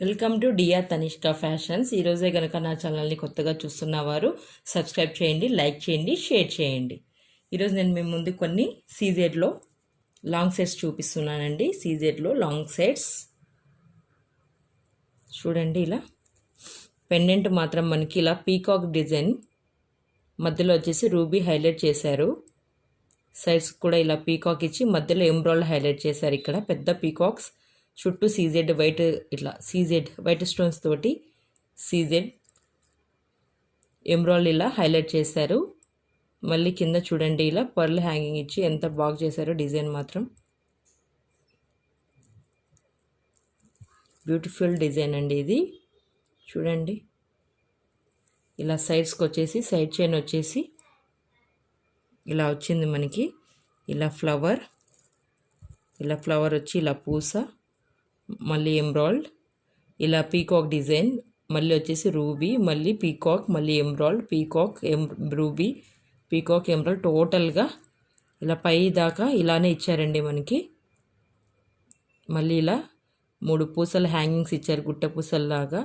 Welcome to Dr Tanishka fashions. ఈరోజే కనుక నా ఛానల్ని కొత్తగా చూస్తున్నవారు సబ్స్క్రైబ్ చేయండి, లైక్ చేయండి, షేర్ చేయండి. ఈరోజు నేను మీ ముందు కొన్ని సీజెడ్లో లాంగ్ సెట్స్ చూపిస్తున్నానండి. సీజెడ్లో లాంగ్ సెట్స్ చూడండి. ఇలా పెండెంట్ మాత్రం మనకి ఇలా పీకాక్ డిజైన్ మధ్యలో వచ్చేసి రూబీ హైలైట్ చేశారు. సైడ్స్ కూడా ఇలా పీకాక్ ఇచ్చి మధ్యలో ఎంబ్రాయిడ్ హైలైట్ చేశారు. ఇక్కడ పెద్ద పీకాక్స్ చుట్టూ సీజెడ్ వైట్, ఇట్లా సీజెడ్ వైట్ స్టోన్స్ తోటి సీజెడ్ ఎంబ్రాయిడ్ ఇలా హైలైట్ చేశారు. మళ్ళీ కింద చూడండి ఇలా పర్ల్ హ్యాంగింగ్ ఇచ్చి ఎంత బాగా చేశారో. డిజైన్ మాత్రం బ్యూటిఫుల్ డిజైన్ అండి ఇది. చూడండి ఇలా సైడ్స్కి వచ్చేసి సైడ్ చైన్ వచ్చేసి ఇలా వచ్చింది మనకి. ఇలా ఫ్లవర్ వచ్చి ఇలా పూస, మళ్ళీ ఎంబ్రాయిడ్, ఇలా పీకాక్ డిజైన్, మళ్ళీ వచ్చేసి రూబీ, మళ్ళీ పీకాక్, మళ్ళీ ఎంబ్రాయిడ్, పీకాక్, రూబీ, పీకాక్, ఎంబ్రాయిడ్, టోటల్గా ఇలా పై దాకా ఇలానే ఇచ్చారండి మనకి. మళ్ళీ ఇలా 3 పూసల హ్యాంగింగ్స్ ఇచ్చారు, గుట్ట పూసల్లాగా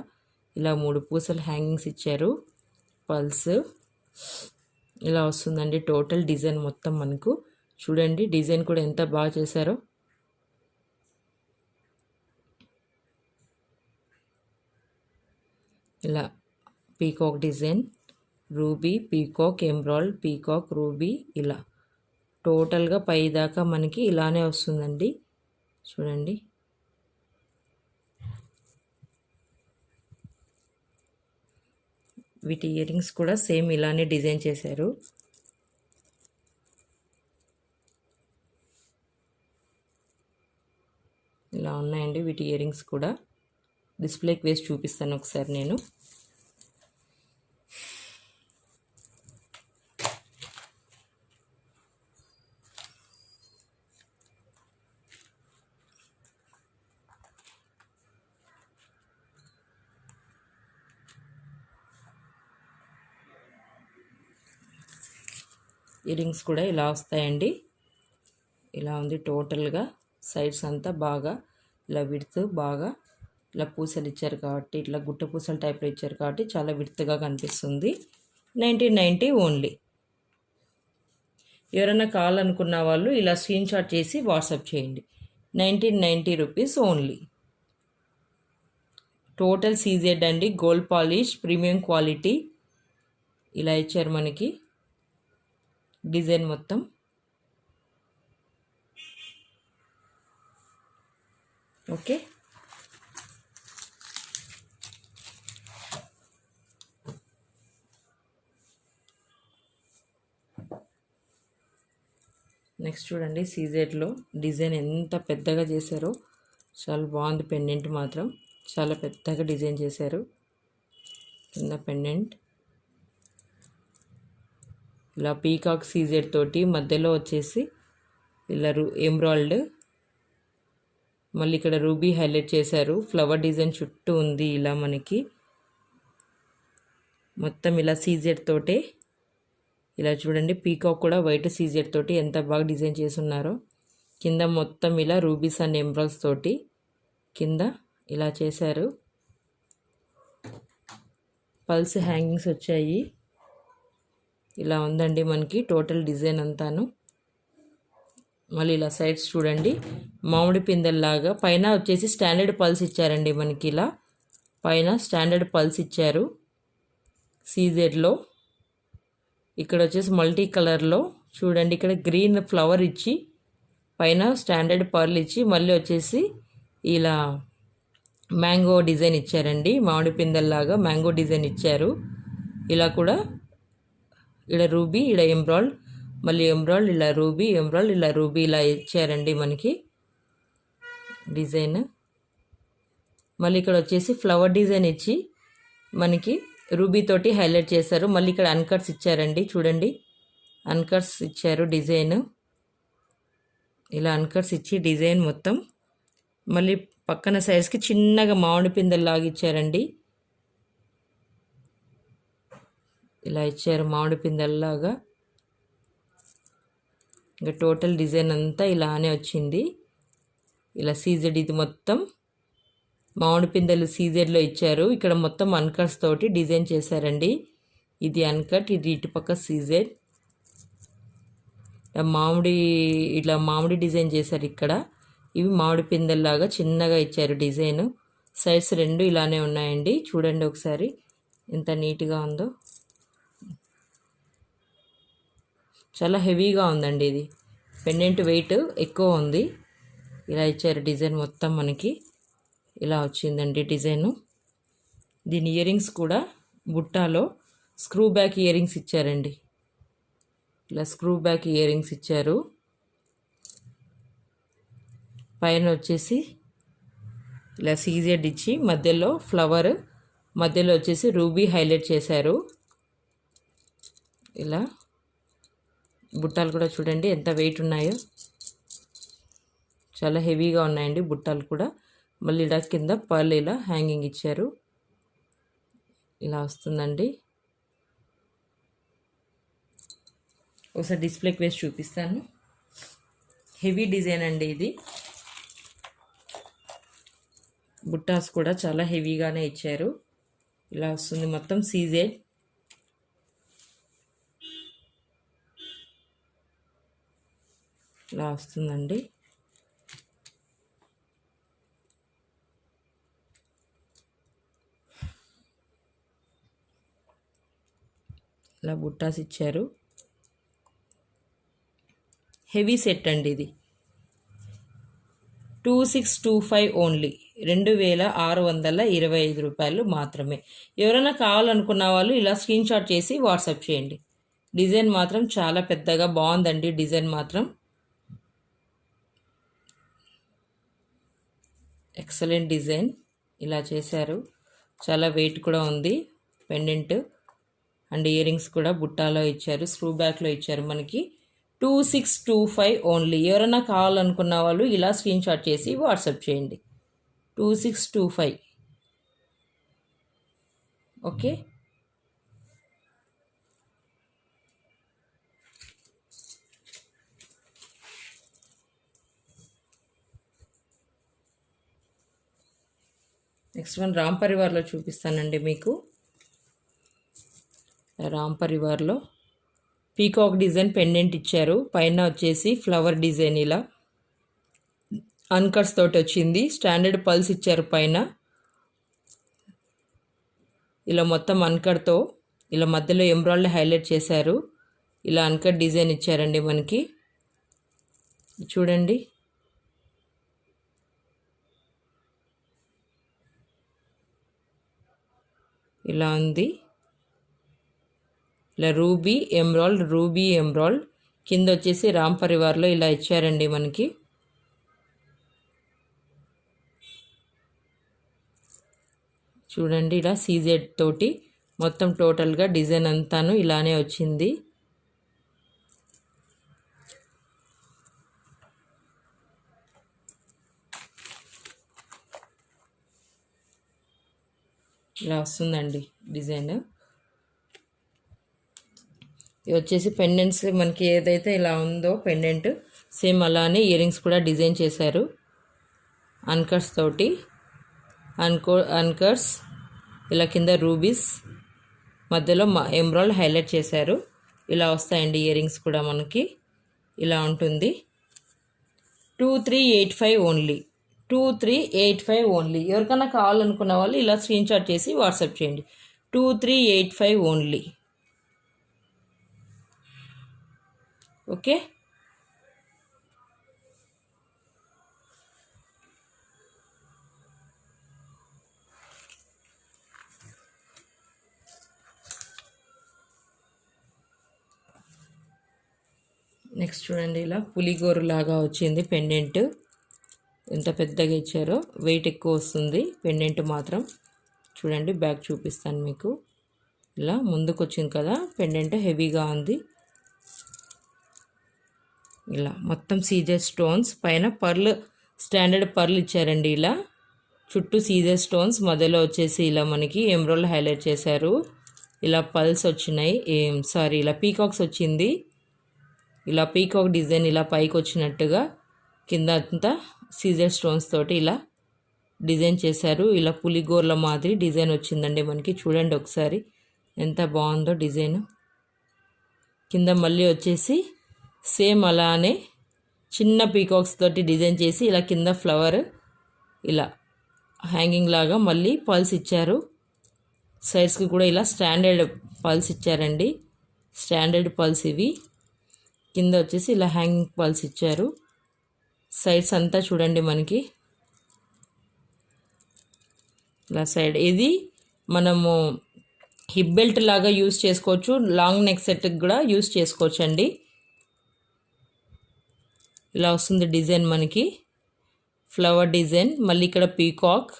ఇలా 3 పూసల హ్యాంగింగ్స్ ఇచ్చారు. పల్స్ ఇలా వస్తుందండి టోటల్ డిజైన్ మొత్తం మనకు. చూడండి డిజైన్ కూడా ఎంత బాగా చేశారో. ఇలా peacock design, ruby, peacock, embroid, peacock, ruby, ఇలా టోటల్గా పై దాకా మనకి ఇలానే వస్తుందండి. చూడండి వీటి ఇయర్ రింగ్స్ కూడా సేమ్ ఇలానే డిజైన్ చేశారు. ఇలా ఉన్నాయండి వీటి ఇయర్ రింగ్స్ కూడా. డిస్ప్లేకి వేసి చూపిస్తాను ఒకసారి నేను. ఇయర్ రింగ్స్ కూడా ఇలా వస్తాయండి. ఇలా ఉంది టోటల్గా. సైడ్స్ అంతా బాగా ఇలా విడ్త్ బాగా ఇలా పూసలు ఇచ్చారు కాబట్టి, ఇట్లా గుట్ట పూసల టైప్లో ఇచ్చారు కాబట్టి చాలా విడ్త్గా కనిపిస్తుంది. 1990 ఓన్లీ. ఎవరైనా కావాలనుకున్న వాళ్ళు ఇలా స్క్రీన్ షాట్ చేసి వాట్సాప్ చేయండి. 1990 రూపీస్ ఓన్లీ. టోటల్ సీజెడ్ అండి, గోల్డ్ పాలిష్, ప్రీమియం క్వాలిటీ ఇలా ఇచ్చారు మనకి డిజైన్ మొత్తం. ఓకే, నెక్స్ట్ చూడండి సీజెడ్లో డిజైన్ ఎంత పెద్దగా చేశారో. చాలా బాగుంది. పెండెంట్ మాత్రం చాలా పెద్దగా డిజైన్ చేశారు. కింద పెండెంట్ ఇలా పీకాక్ సీజెడ్ తోటి మధ్యలో వచ్చేసి ఇలా ఎంబ్రాయిడ్, మళ్ళీ ఇక్కడ రూబీ హైలైట్ చేశారు. ఫ్లవర్ డిజైన్ చుట్టూ ఉంది ఇలా మనకి. మొత్తం ఇలా సీజెడ్ తోటే ఇలా చూడండి. పీకాక్ కూడా వైట్ సీజెడ్ తోటి ఎంత బాగా డిజైన్ చేసున్నారో. కింద మొత్తం ఇలా రూబీస్ అండ్ ఎంబ్రాయిడ్స్ తోటి కింద ఇలా చేశారు. పల్స్ హ్యాంగింగ్స్ వచ్చాయి. ఇలా ఉందండి మనకి టోటల్ డిజైన్ అంతాను. మళ్ళీ ఇలా సైడ్స్ చూడండి మామిడి పిందెల్లాగా. పైన వచ్చేసి స్టాండర్డ్ పల్స్ ఇచ్చారండి మనకి. ఇలా పైన స్టాండర్డ్ పల్స్ ఇచ్చారు సీజెడ్లో. ఇక్కడ వచ్చేసి మల్టీ కలర్లో చూడండి. ఇక్కడ గ్రీన్ ఫ్లవర్ ఇచ్చి పైన స్టాండర్డ్ పర్ల్ ఇచ్చి మళ్ళీ వచ్చేసి ఇలా మ్యాంగో డిజైన్ ఇచ్చారండి. మామిడి పిందెల్లాగా మ్యాంగో డిజైన్ ఇచ్చారు. ఇలా కూడా ఇక్కడ రూబీ, ఇక్కడ ఎంబ్రాయిడ్, మళ్ళీ ఎంబ్రాయిడ్, ఇలా రూబీ, ఎంబ్రాయిడ్, ఇలా రూబీ ఇలా ఇచ్చారండి మనకి డిజైన్. మళ్ళీ ఇక్కడ వచ్చేసి ఫ్లవర్ డిజైన్ ఇచ్చి మనకి రూబీ తోటి హైలైట్ చేశారు. మళ్ళీ ఇక్కడ అన్కట్స్ ఇచ్చారండి. చూడండి అన్కట్స్ ఇచ్చారు డిజైన్. ఇలా అన్కట్స్ ఇచ్చి డిజైన్ మొత్తం. మళ్ళీ పక్కన సైడ్స్కి చిన్నగా మామిడి పిందెల్లాగా ఇచ్చారండి. ఇలా ఇచ్చారు మామిడి పిందెల్లాగా. ఇంకా టోటల్ డిజైన్ అంతా ఇలానే వచ్చింది. ఇలా సీజెడ్ ఇది మొత్తం మామిడి పిందెలు సీజర్లో ఇచ్చారు. ఇక్కడ మొత్తం అన్కట్స్ తోటి డిజైన్ చేశారండి. ఇది అన్కట్, ఇది ఇటుపక్క సీజర్. మామిడి డిజైన్ చేశారు ఇక్కడ. ఇవి మామిడి పిందెల్లాగా చిన్నగా ఇచ్చారు డిజైన్. సైడ్స్ రెండు ఇలానే ఉన్నాయండి. చూడండి ఒకసారి ఎంత నీట్గా ఉందో. చాలా హెవీగా ఉందండి. ఇది పెండెంట్ వెయిట్ ఎక్కువ ఉంది. ఇలా ఇచ్చారు డిజైన్ మొత్తం మనకి ఇలా వచ్చిందండి డిజైను. దీని ఇయర్ రింగ్స్ కూడా బుట్టాలో స్క్రూ బ్యాక్ ఇయర్ రింగ్స్ ఇచ్చారండి. ఇలా స్క్రూ బ్యాక్ ఇయర్ రింగ్స్ ఇచ్చారు. పైన వచ్చేసి ఇలా సీజెడ్ ఇచ్చి మధ్యలో ఫ్లవర్, మధ్యలో వచ్చేసి రూబీ హైలైట్ చేశారు. ఇలా బుట్టాలు కూడా చూడండి ఎంత వెయిట్ ఉన్నాయో. చాలా హెవీగా ఉన్నాయండి బుట్టాలు కూడా. మళ్ళీ ఇలా కింద పర్ల్ ఇలా హ్యాంగింగ్ ఇచ్చారు. ఇలా వస్తుందండి. ఒకసారి డిస్ప్లేకి వేసి చూపిస్తాను. హెవీ డిజైన్ అండి ఇది. బుట్టాస్ కూడా చాలా హెవీగానే ఇచ్చారు. ఇలా వస్తుంది మొత్తం సీజెడ్. ఇలా వస్తుందండి. ఇలా బుట్టాస్ ఇచ్చారు. హెవీ సెట్ అండి ఇది. 2625 ఓన్లీ, 2625 రూపాయలు మాత్రమే. ఎవరైనా కావాలనుకున్న వాళ్ళు ఇలా స్క్రీన్ షాట్ చేసి వాట్సాప్ చేయండి. డిజైన్ మాత్రం చాలా పెద్దగా బాగుందండి. డిజైన్ మాత్రం ఎక్సలెంట్ డిజైన్ ఇలా చేశారు. చాలా వెయిట్ కూడా ఉంది పెండెంట్. అండ్ ఇయర్ రింగ్స్ కూడా బుట్టాలో ఇచ్చారు, స్క్రూ బ్యాక్లో ఇచ్చారు మనకి. 2625 ఓన్లీ. ఎవరైనా కావాలనుకున్న వాళ్ళు ఇలా స్క్రీన్ షాట్ చేసి వాట్సాప్ చేయండి. 2625. ఓకే. నెక్స్ట్ వన్ రామ్ పరివార్లో చూపిస్తానండి మీకు. రామ్ పరివార్లో పీకాక్ డిజైన్ పెండెంట్ ఇచ్చారు. పైన వచ్చేసి ఫ్లవర్ డిజైన్ ఇలా అన్కట్స్ తోటి వచ్చింది. స్టాండర్డ్ పల్స్ ఇచ్చారు పైన. ఇలా మొత్తం అన్కట్తో ఇలా మధ్యలో ఎంబ్రాయిడరీ హైలైట్ చేశారు. ఇలా అన్కట్ డిజైన్ ఇచ్చారండి మనకి. చూడండి ఇలా ఉంది. ఇలా రూబీ ఎమ్రాల్డ్ కింద వచ్చేసి రామ్ పరివార్లో ఇలా ఇచ్చారండి మనకి. చూడండి ఇలా సీజెడ్ తోటి మొత్తం టోటల్గా డిజైన్ అంతాను ఇలానే వచ్చింది. ఇలా వస్తుందండి డిజైన్. ఇది వచ్చేసి పెండెంట్స్ మనకి ఏదైతే ఇలా ఉందో పెండెంట్ సేమ్ అలానే ఇయర్ రింగ్స్ కూడా డిజైన్ చేశారు అన్కట్స్ తోటి. అన్కట్స్ ఇలా కింద రూబీస్, మధ్యలో ఎంబ్రాయిడ్ హైలైట్ చేశారు. ఇలా వస్తాయండి ఇయర్ రింగ్స్ కూడా మనకి. ఇలా ఉంటుంది. 2385 ఓన్లీ. 2385 ఓన్లీ. ఎవరికైనా కావాలనుకున్న వాళ్ళు ఇలా స్క్రీన్ షాట్ చేసి వాట్సాప్ చేయండి. 2385 ఓన్లీ. ఓకే. నెక్స్ట్ చూడండి ఇలా పులిగోరు లాగా వచ్చింది పెండెంట్. ఎంత పెద్దగా ఇచ్చారో. వెయిట్ ఎక్కువ వస్తుంది పెండెంట్ మాత్రం. చూడండి బ్యాక్ చూపిస్తాను మీకు. ఇలా ముందుకు వచ్చింది కదా పెండెంట్, హెవీగా ఉంది. ఇలా మొత్తం సీజర్ స్టోన్స్, పైన పర్ల్ స్టాండర్డ్ పర్ల్ ఇచ్చారండి. ఇలా చుట్టూ సీజర్ స్టోన్స్, మధ్యలో వచ్చేసి ఇలా మనకి ఎంబ్రాయిడరీ హైలైట్ చేశారు. ఇలా పల్స్ వచ్చినాయి, ఇలా పీకాక్స్ వచ్చింది. ఇలా పీకాక్ డిజైన్ ఇలా పైకి వచ్చినట్టుగా కింద అంతా సీజర్ స్టోన్స్ తోటి ఇలా డిజైన్ చేశారు. ఇలా పులిగోర్ల మాదిరి డిజైన్ వచ్చిందండి మనకి. చూడండి ఒకసారి ఎంత బాగుందో డిజైన్. కింద మళ్ళీ వచ్చేసి సేమ్ అలానే చిన్న పీకాక్స్ తోటి డిజైన్ చేసి ఇలా కింద ఫ్లవర్ ఇలా హ్యాంగింగ్ లాగా మళ్ళీ పల్స్ ఇచ్చారు. సైడ్స్కి కూడా ఇలా స్టాండర్డ్ పల్స్ ఇచ్చారండి. స్టాండర్డ్ పల్స్ ఇవి. కింద వచ్చేసి ఇలా హ్యాంగింగ్ పల్స్ ఇచ్చారు. సైడ్స్ అంతా చూడండి మనకి ఇలా సైడ్. ఇది మనము హిప్ బెల్ట్ లాగా యూస్ చేసుకోవచ్చు, లాంగ్ నెక్ సెట్కి కూడా యూస్ చేసుకోవచ్చు అండి. ఇలా వస్తుంది డిజైన్ మనకి, ఫ్లవర్ డిజైన్. మళ్ళీ ఇక్కడ పీకాక్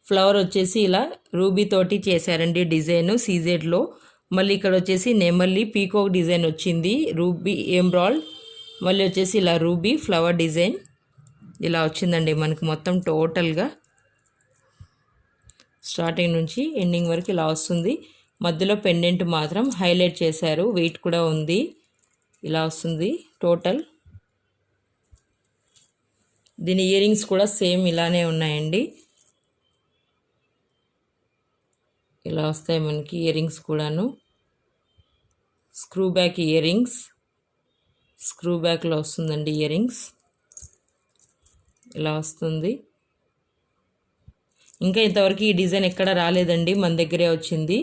ఫ్లవర్ వచ్చేసి ఇలా రూబీ తోటి చేశారండి డిజైన్ సీజెడ్లో. మళ్ళీ ఇక్కడ వచ్చేసి నెమలి పీకాక్ డిజైన్ వచ్చింది, రూబీ ఎంబ్రాయిడ్. మళ్ళీ వచ్చేసి ఇలా రూబీ ఫ్లవర్ డిజైన్ ఇలా వచ్చిందండి మనకి మొత్తం టోటల్గా. స్టార్టింగ్ నుంచి ఎండింగ్ వరకు ఇలా వస్తుంది. మధ్యలో పెండెంట్ మాత్రం హైలైట్ చేశారు, వెయిట్ కూడా ఉంది. ఇలా వస్తుంది టోటల్. దీని ఇయర్ రింగ్స్ కూడా సేమ్ ఇలానే ఉన్నాయండి. ఇలా వస్తాయి మనకి ఇయర్ రింగ్స్ కూడాను. Screw back earrings, screw బ్యాక్లో వస్తుందండి ఇయర్ రింగ్స్. ఇలా వస్తుంది. ఇంకా ఇంతవరకు ఈ డిజైన్ ఎక్కడ రాలేదండి, మన దగ్గరే వచ్చింది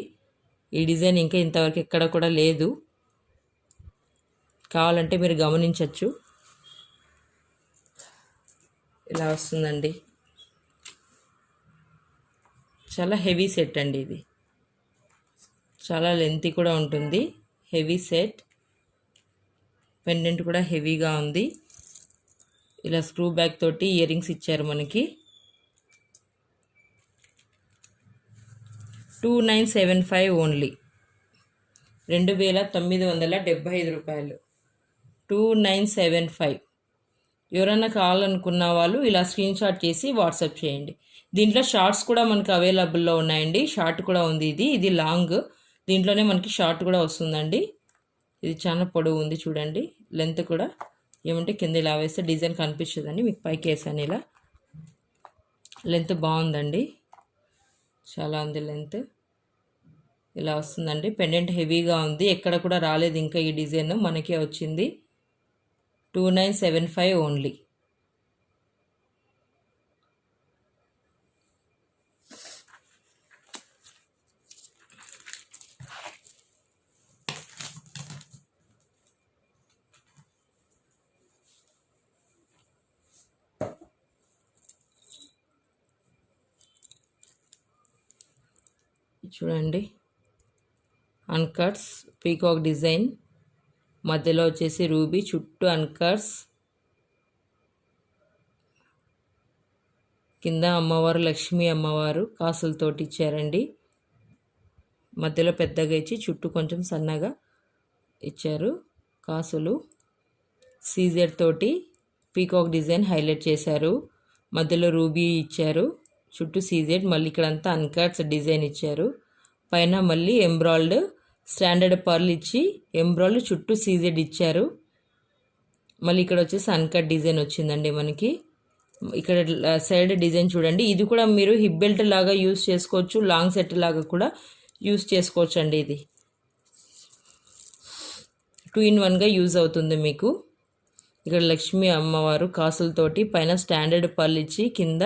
ఈ డిజైన్. ఇంకా ఇంతవరకు ఎక్కడ కూడా లేదు, కావాలంటే మీరు గమనించవచ్చు. ఇలా వస్తుందండి. చాలా హెవీ సెట్ అండి ఇది, చాలా లెంతీ కూడా ఉంటుంది. హెవీ సెట్, పెండెంట్ కూడా హెవీగా ఉంది. ఇలా స్క్రూ బ్యాక్ తోటి ఇయర్ రింగ్స్ ఇచ్చారు మనకి. 2975 ఓన్లీ, 2975 రూపాయలు. 2975. ఎవరైనా కావాలనుకున్న వాళ్ళు ఇలా స్క్రీన్ షాట్ చేసి వాట్సాప్ చేయండి. దీంట్లో షార్ట్స్ కూడా మనకు అవైలబుల్లో ఉన్నాయండి. షార్ట్ కూడా ఉంది. ఇది లాంగ్, దీంట్లోనే మనకి షార్ట్ కూడా వస్తుందండి. ఇది చాలా పొడవు ఉంది చూడండి. లెంత్ కూడా ఏమంటే కింద ఇలా వేస్తే డిజైన్ కనిపించదండి, మీకు పైకి వేసాను ఇలా. లెంత్ బాగుందండి, చాలా ఉంది లెంత్. ఇలా వస్తుందండి. పెండెంట్ హెవీగా ఉంది, ఎక్కడ కూడా రాలేదు ఇంకా ఈ డిజైన్, మనకే వచ్చింది. 2975 ఓన్లీ. చూడండి, అన్కట్స్ పీకాక్ డిజైన్, మధ్యలో వచ్చేసి రూబీ, చుట్టూ అన్కట్స్, కింద అమ్మవారు లక్ష్మీ అమ్మవారు కాసులతోటి ఇచ్చారండి. మధ్యలో పెద్దగా ఇచ్చి చుట్టూ కొంచెం సన్నగా ఇచ్చారు కాసులు. సీజెడ్ తోటి పీకాక్ డిజైన్ హైలైట్ చేశారు. మధ్యలో రూబీ ఇచ్చారు, చుట్టూ సీజెడ్. మళ్ళీ ఇక్కడంతా అన్కట్స్ డిజైన్ ఇచ్చారు. పైన మళ్ళీ ఎంబ్రాయిడ్ స్టాండర్డ్ పర్ల్ ఇచ్చి ఎంబ్రాయిడ్ చుట్టూ సీజెడ్ ఇచ్చారు. మళ్ళీ ఇక్కడ వచ్చేసి అన్కట్ డిజైన్ వచ్చిందండి మనకి. ఇక్కడ సైడ్ డిజైన్ చూడండి. ఇది కూడా మీరు హిప్ బెల్ట్ లాగా యూస్ చేసుకోవచ్చు, లాంగ్ సెట్ లాగా కూడా యూస్ చేసుకోవచ్చు అండి. ఇది 2 in 1గా యూజ్ అవుతుంది మీకు. ఇక్కడ లక్ష్మీ అమ్మవారు కాసులతోటి పైన స్టాండర్డ్ పర్ల్ ఇచ్చి కింద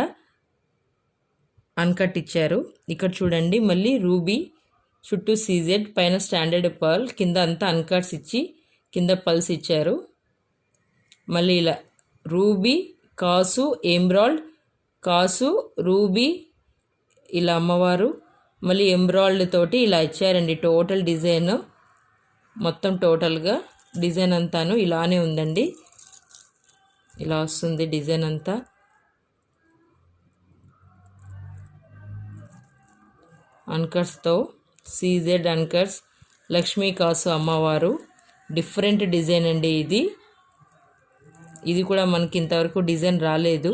అన్కట్ ఇచ్చారు. ఇక్కడ చూడండి మళ్ళీ రూబీ, చుట్టూ సీజెడ్, పైన స్టాండర్డ్ పర్ల్, కింద అంతా అన్కట్స్ ఇచ్చి కింద పల్స్ ఇచ్చారు. మళ్ళీ ఇలా రూబీ, కాసు, ఎంబ్రాయిడ్, కాసు, రూబీ, ఇలా అమ్మవారు, మళ్ళీ ఎంబ్రాయిడ్ తోటి ఇలా ఇచ్చారండి. టోటల్ డిజైన్ మొత్తం టోటల్గా డిజైన్ అంతాను ఇలానే ఉందండి. ఇలా వస్తుంది డిజైన్ అంతా. అన్కట్స్తో సీజెడ్ అన్కట్స్, లక్ష్మీ కాసు అమ్మవారు, డిఫరెంట్ డిజైన్ అండి ఇది. ఇది కూడా మనకి ఇంతవరకు డిజైన్ రాలేదు,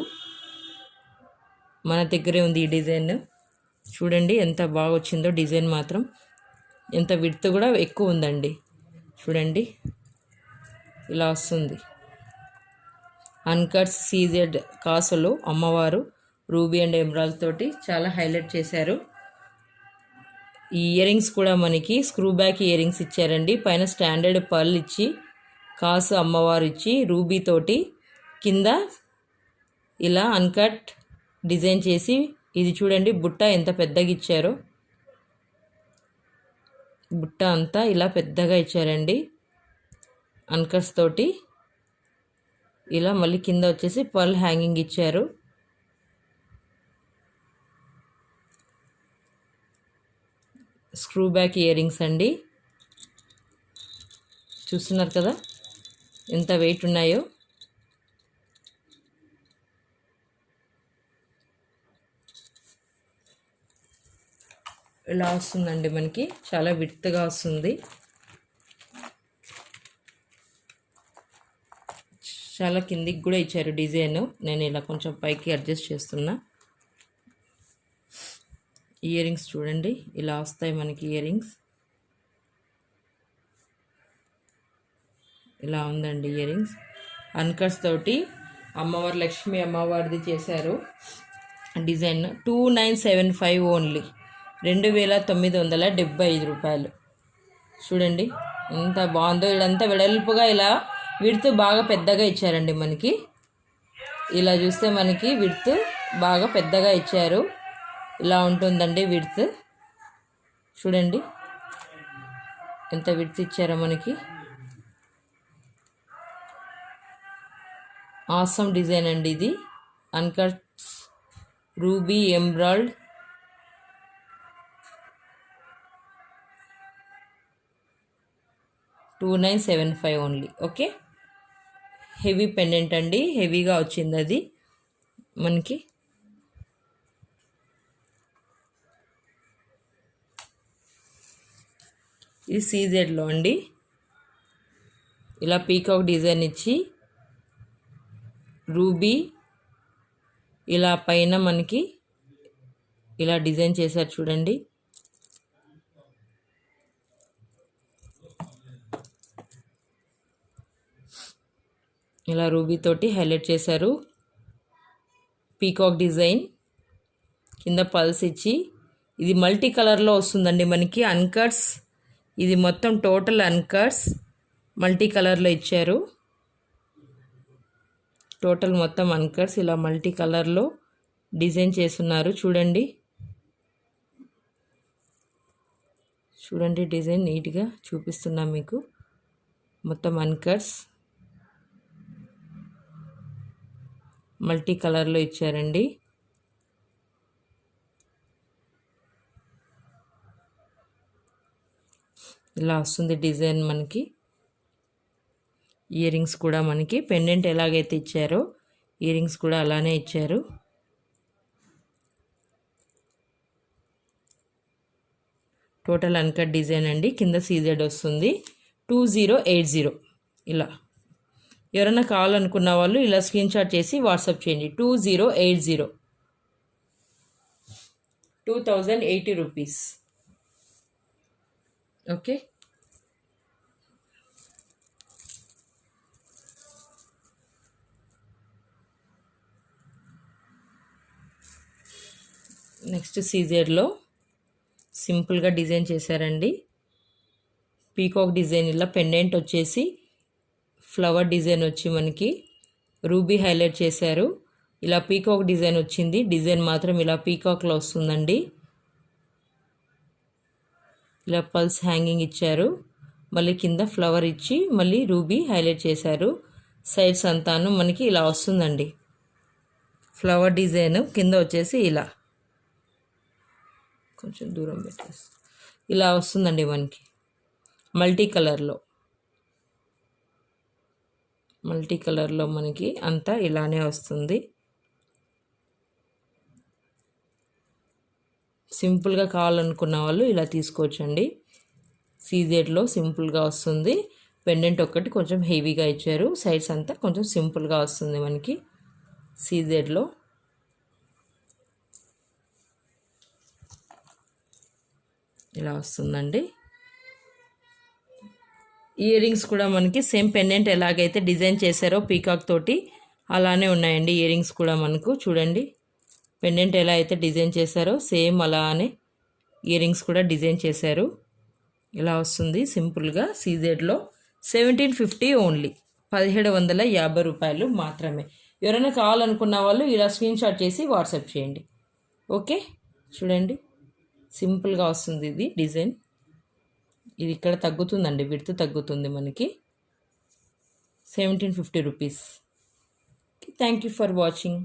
మన దగ్గరే ఉంది ఈ డిజైన్. చూడండి ఎంత బాగా వచ్చిందో డిజైన్ మాత్రం. ఎంత విడ్త్ కూడా ఎక్కువ ఉందండి. చూడండి ఇలా వస్తుంది. అన్కట్స్ సీజెడ్ కాసులు అమ్మవారు, రూబీ అండ్ ఎమరాల్డ్ తోటి చాలా హైలైట్ చేశారు. ఈ ఇయర్ రింగ్స్ కూడా మనకి స్క్రూ బ్యాక్ ఇయర్ రింగ్స్ ఇచ్చారండి. పైన స్టాండర్డ్ పర్ల్ ఇచ్చి కాసు అమ్మవారు ఇచ్చి రూబీ తోటి కింద ఇలా అన్కట్ డిజైన్ చేసి, ఇది చూడండి బుట్ట ఎంత పెద్దగా ఇచ్చారో. బుట్ట అంతా ఇలా పెద్దగా ఇచ్చారండి అన్కట్స్ తోటి. ఇలా మళ్ళీ కింద వచ్చేసి పర్ల్ హ్యాంగింగ్ ఇచ్చారు. స్క్రూ బ్యాక్ ఇయర్ రింగ్స్ అండి. చూస్తున్నారు కదా ఎంత వెయిట్ ఉన్నాయో. ఇలా వస్తుందండి మనకి, చాలా విడ్త్గా వస్తుంది. చాలా కిందికి కూడా ఇచ్చారు డిజైన్. నేను ఇలా కొంచెం పైకి అడ్జస్ట్ చేస్తున్నా. ఇయర్ రింగ్స్ చూడండి ఇలా వస్తాయి మనకి. ఇయర్ రింగ్స్ ఇలా ఉందండి. ఇయర్ రింగ్స్ అన్కట్స్ తోటి అమ్మవారు లక్ష్మీ అమ్మవారిది చేశారు డిజైన్. 2975 ఓన్లీ, 2975 రూపాయలు. చూడండి ఎంత బాగుందో. ఇదంతా వెడల్పుగా ఇలా విడ్త్ బాగా పెద్దగా ఇచ్చారండి మనకి. ఇలా చూస్తే మనకి విడ్త్ బాగా పెద్దగా ఇచ్చారు. ఇలా ఉంటుందండి విడ్త్. చూడండి ఎంత విడ్త్ ఇచ్చారో మనకి. ఆసమ్ డిజైన్ అండి ఇది. అన్కట్స్ ruby emerald. $2975 only. Okay, heavy pendant అండి, హెవీగా వచ్చింది అది మనకి. ఇది సీజెడ్లో అండి. ఇలా పీకాక్ డిజైన్ ఇచ్చి రూబీ ఇలా పైన మనకి ఇలా డిజైన్ చేశారు చూడండి. ఇలా రూబీ తోటి హైలైట్ చేశారు. పీకాక్ డిజైన్ కింద పల్స్ ఇచ్చి, ఇది మల్టీ కలర్లో వస్తుందండి మనకి అన్కట్స్. ఇది మొత్తం టోటల్ అన్కట్స్ మల్టీ కలర్లో ఇచ్చారు. టోటల్ మొత్తం అన్కట్స్ ఇలా మల్టీ కలర్లో డిజైన్ చేస్తున్నారు. చూడండి చూడండి డిజైన్ నీట్గా చూపిస్తున్నా మీకు. మొత్తం అన్కట్స్ మల్టీ కలర్లో ఇచ్చారండి. ఇలా వస్తుంది డిజైన్ మనకి. ఇయర్ రింగ్స్ కూడా మనకి పెండెంట్ ఎలాగైతే ఇచ్చారో ఇయర్ రింగ్స్ కూడా అలానే ఇచ్చారు. టోటల్ అన్కట్ డిజైన్ అండి. కింద సీజెడ్ వస్తుంది. 2080. ఇలా ఎవరైనా కావాలనుకున్న వాళ్ళు ఇలా స్క్రీన్ షాట్ చేసి వాట్సాప్ చేయండి. 2080, 2080 రూపీస్. ఓకే, నెక్స్ట్ సీజర్లో సింపుల్గా డిజైన్ చేశారండి. పీకాక్ డిజైన్ ఇలా పెండెంట్ వచ్చేసి ఫ్లవర్ డిజైన్ వచ్చి మనకి రూబీ హైలైట్ చేశారు. ఇలా పీకాక్ డిజైన్ వచ్చింది. డిజైన్ మాత్రం ఇలా పీకాక్లో వస్తుందండి. ఇలా పల్స్ హ్యాంగింగ్ ఇచ్చారు. మళ్ళీ కింద ఫ్లవర్ ఇచ్చి మళ్ళీ రూబీ హైలైట్ చేశారు. సైడ్స్ అంతాను మనకి ఇలా వస్తుందండి. ఫ్లవర్ డిజైన్ కింద వచ్చేసి ఇలా కొంచెం దూరం పెట్టేసి ఇలా వస్తుందండి మనకి. మల్టీ కలర్లో మనకి అంతా ఇలానే వస్తుంది. సింపుల్గా కావాలనుకున్న వాళ్ళు ఇలా తీసుకోవచ్చండి. సీజెడ్లో సింపుల్గా వస్తుంది. పెండెంట్ ఒక్కటి కొంచెం హెవీగా ఇచ్చారు. సైడ్స్ అంతా కొంచెం సింపుల్గా వస్తుంది మనకి సీజెడ్లో. ఇలా వస్తుందండి. ఇయర్ రింగ్స్ కూడా మనకి సేమ్ పెండెంట్ ఎలాగైతే డిజైన్ చేశారో పీకాక్ తోటి అలానే ఉన్నాయండి. ఇయర్ రింగ్స్ కూడా మనకు చూడండి పెండెంట్ ఎలా అయితే డిజైన్ చేశారో సేమ్ అలానే ఇయర్ రింగ్స్ కూడా డిజైన్ చేశారు. ఇలా వస్తుంది సింపుల్గా సీజెడ్లో. 1750 ఓన్లీ, 1750 రూపాయలు మాత్రమే. ఎవరైనా కావాలనుకున్న వాళ్ళు ఇలా స్క్రీన్ షాట్ చేసి వాట్సాప్ చేయండి. ఓకే, చూడండి సింపుల్గా వస్తుంది ఇది డిజైన్. ఇది ఇక్కడ తగ్గుతుందండి, విడ్త్ తగ్గుతుంది మనకి. 1750 rupees. Thank you for watching.